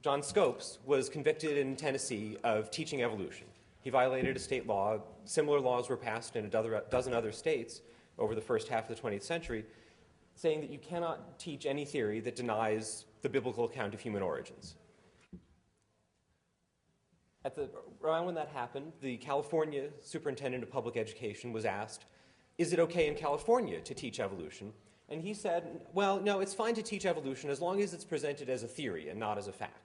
John Scopes was convicted in Tennessee of teaching evolution. He violated a state law. Similar laws were passed in a dozen other states over the first half of the 20th century, saying that you cannot teach any theory that denies the biblical account of human origins. Around when that happened, the California Superintendent of Public Education was asked, is it okay in California to teach evolution? And he said, well, no, it's fine to teach evolution as long as it's presented as a theory and not as a fact.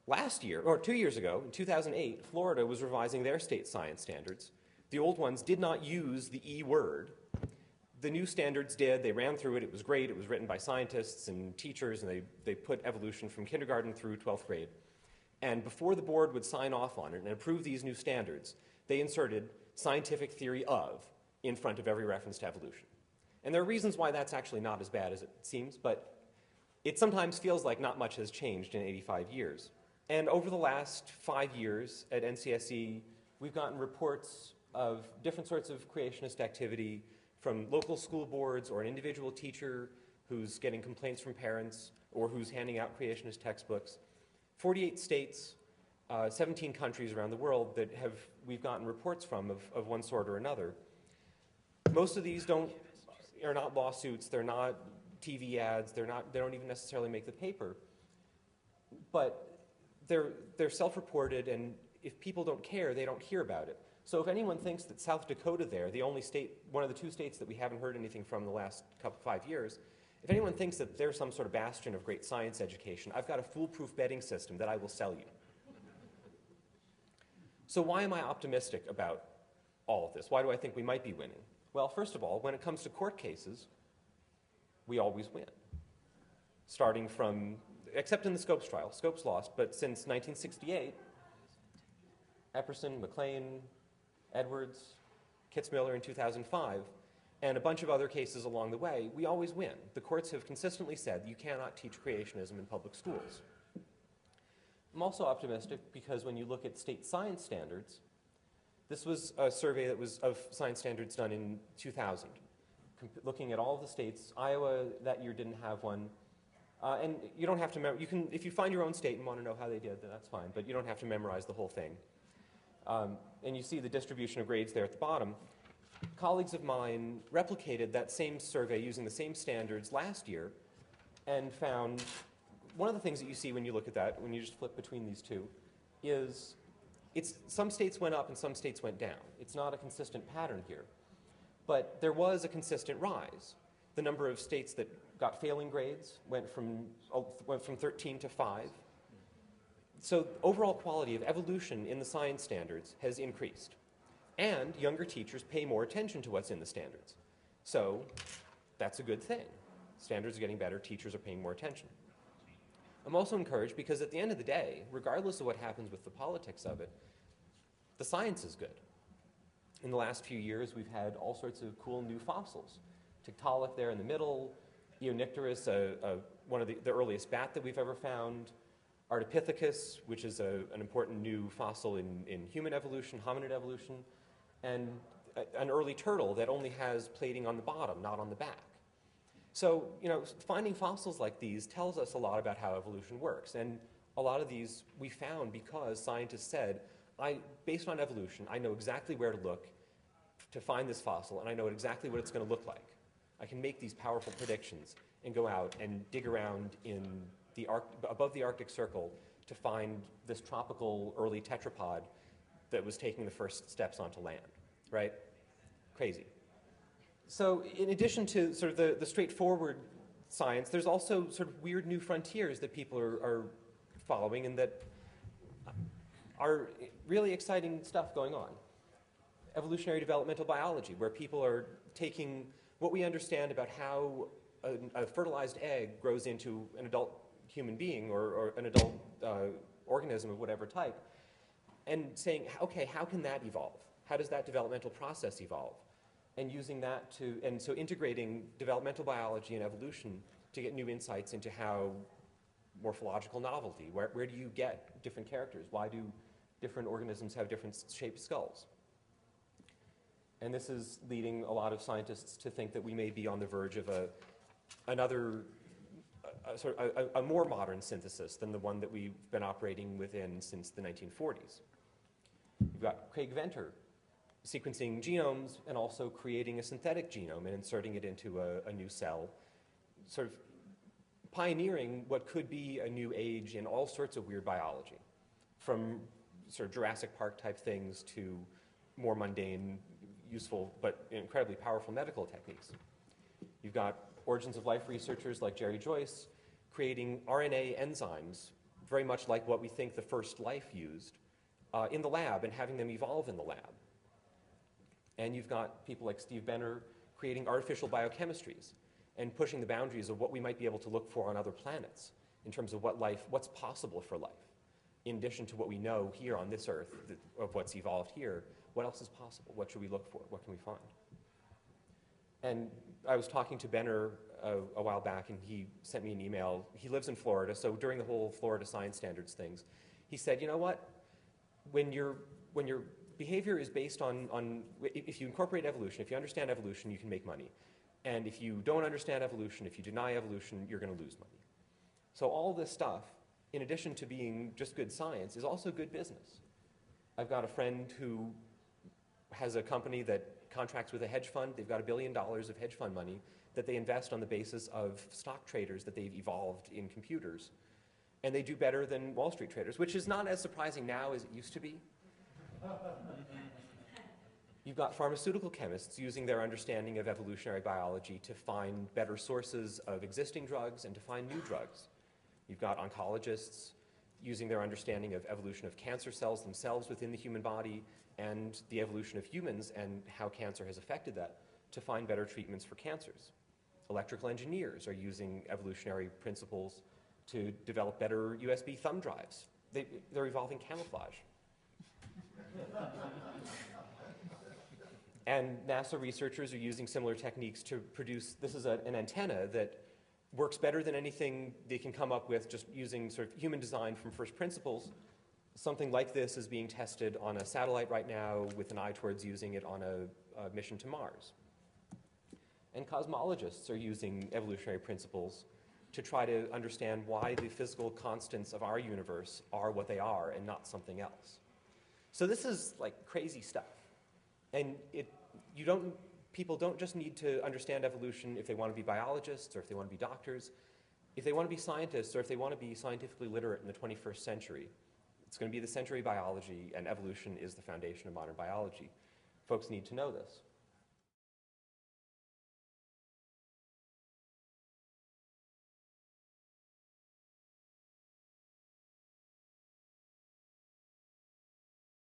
Last year, or 2 years ago, in 2008, Florida was revising their state science standards. The old ones did not use the E word. The new standards did. They ran through it. It was great. It was written by scientists and teachers, and they put evolution from kindergarten through 12th grade. And before the board would sign off on it and approve these new standards, they inserted scientific theory of in front of every reference to evolution. And there are reasons why that's actually not as bad as it seems, but it sometimes feels like not much has changed in 85 years. And over the last 5 years at NCSE, we've gotten reports of different sorts of creationist activity from local school boards or an individual teacher who's getting complaints from parents or who's handing out creationist textbooks. 48 states, 17 countries around the world that we've gotten reports from of one sort or another. Most of these are not lawsuits, they're not TV ads, they don't even necessarily make the paper. But they're self-reported, and if people don't care, they don't hear about it. So if anyone thinks that South Dakota there, the only state, one of the 2 states that we haven't heard anything from the last 5 years, if anyone thinks that they're some sort of bastion of great science education, I've got a foolproof betting system that I will sell you. So why am I optimistic about all of this? Why do I think we might be winning? Well, first of all, when it comes to court cases, we always win. Starting from, except in the Scopes trial. Scopes lost, but since 1968, Epperson, McLean, Edwards, Kitzmiller in 2005, and a bunch of other cases along the way, we always win. The courts have consistently said you cannot teach creationism in public schools. I'm also optimistic because when you look at state science standards, this was a survey that was of science standards done in 2000, looking at all of the states. Iowa that year didn't have one, and you don't have to. If you find your own state and want to know how they did, then that's fine. But you don't have to memorize the whole thing. And you see the distribution of grades there at the bottom. Colleagues of mine replicated that same survey using the same standards last year and found one of the things that you see when you look at that, when you just flip between these two, is some states went up and some states went down. It's not a consistent pattern here. But there was a consistent rise. The number of states that got failing grades went from 13 to 5. So overall quality of evolution in the science standards has increased. And younger teachers pay more attention to what's in the standards. So that's a good thing. Standards are getting better, teachers are paying more attention. I'm also encouraged because at the end of the day, regardless of what happens with the politics of it, the science is good. In the last few years, we've had all sorts of cool new fossils. Tiktaalik there in the middle, Eonycterus, one of the earliest bat that we've ever found, Ardipithecus, which is an important new fossil in human evolution, hominid evolution, and an early turtle that only has plating on the bottom, not on the back. So, finding fossils like these tells us a lot about how evolution works. And a lot of these we found because scientists said, based on evolution, I know exactly where to look to find this fossil, and I know exactly what it's going to look like. I can make these powerful predictions and go out and dig around above the Arctic Circle to find this tropical early tetrapod that was taking the first steps onto land, right? Crazy. So in addition to sort of the straightforward science, there's also sort of weird new frontiers that people are following and that are really exciting stuff going on. Evolutionary developmental biology, where people are taking what we understand about how a fertilized egg grows into an adult human being or an adult organism of whatever type, and saying, okay, how can that evolve? How does that developmental process evolve? And using that so integrating developmental biology and evolution to get new insights into how morphological novelty, where do you get different characters? Why do different organisms have different shaped skulls? And this is leading a lot of scientists to think that we may be on the verge of a more modern synthesis than the one that we've been operating within since the 1940s. You've got Craig Venter sequencing genomes and also creating a synthetic genome and inserting it into a new cell, sort of pioneering what could be a new age in all sorts of weird biology, from sort of Jurassic Park type things to more mundane, useful, but incredibly powerful medical techniques. You've got origins of life researchers like Jerry Joyce creating RNA enzymes, very much like what we think the first life used, in the lab and having them evolve in the lab. And you've got people like Steve Benner creating artificial biochemistries and pushing the boundaries of what we might be able to look for on other planets in terms of what's possible for life. In addition to what we know here on this Earth of what's evolved here, what else is possible? What should we look for? What can we find? And I was talking to Benner a while back, and he sent me an email. He lives in Florida, so during the whole Florida Science Standards things, he said, you know what? When your behavior is based on if you incorporate evolution, if you understand evolution, you can make money. And if you don't understand evolution, if you deny evolution, you're going to lose money. So all this stuff, in addition to being just good science, is also good business. I've got a friend who has a company that contracts with a hedge fund. They've got $1 billion of hedge fund money that they invest on the basis of stock traders that they've evolved in computers. And they do better than Wall Street traders, which is not as surprising now as it used to be. You've got pharmaceutical chemists using their understanding of evolutionary biology to find better sources of existing drugs and to find new drugs. You've got oncologists using their understanding of evolution of cancer cells themselves within the human body and the evolution of humans and how cancer has affected that to find better treatments for cancers. Electrical engineers are using evolutionary principles to develop better USB thumb drives. They're evolving camouflage. And NASA researchers are using similar techniques to produce, this is an antenna that works better than anything they can come up with just using sort of human design from first principles. Something like this is being tested on a satellite right now with an eye towards using it on a mission to Mars. And cosmologists are using evolutionary principles to try to understand why the physical constants of our universe are what they are and not something else. So this is like crazy stuff. And people don't just need to understand evolution if they want to be biologists or if they want to be doctors. If they want to be scientists or if they want to be scientifically literate in the 21st century, it's going to be the century of biology, and evolution is the foundation of modern biology. Folks need to know this.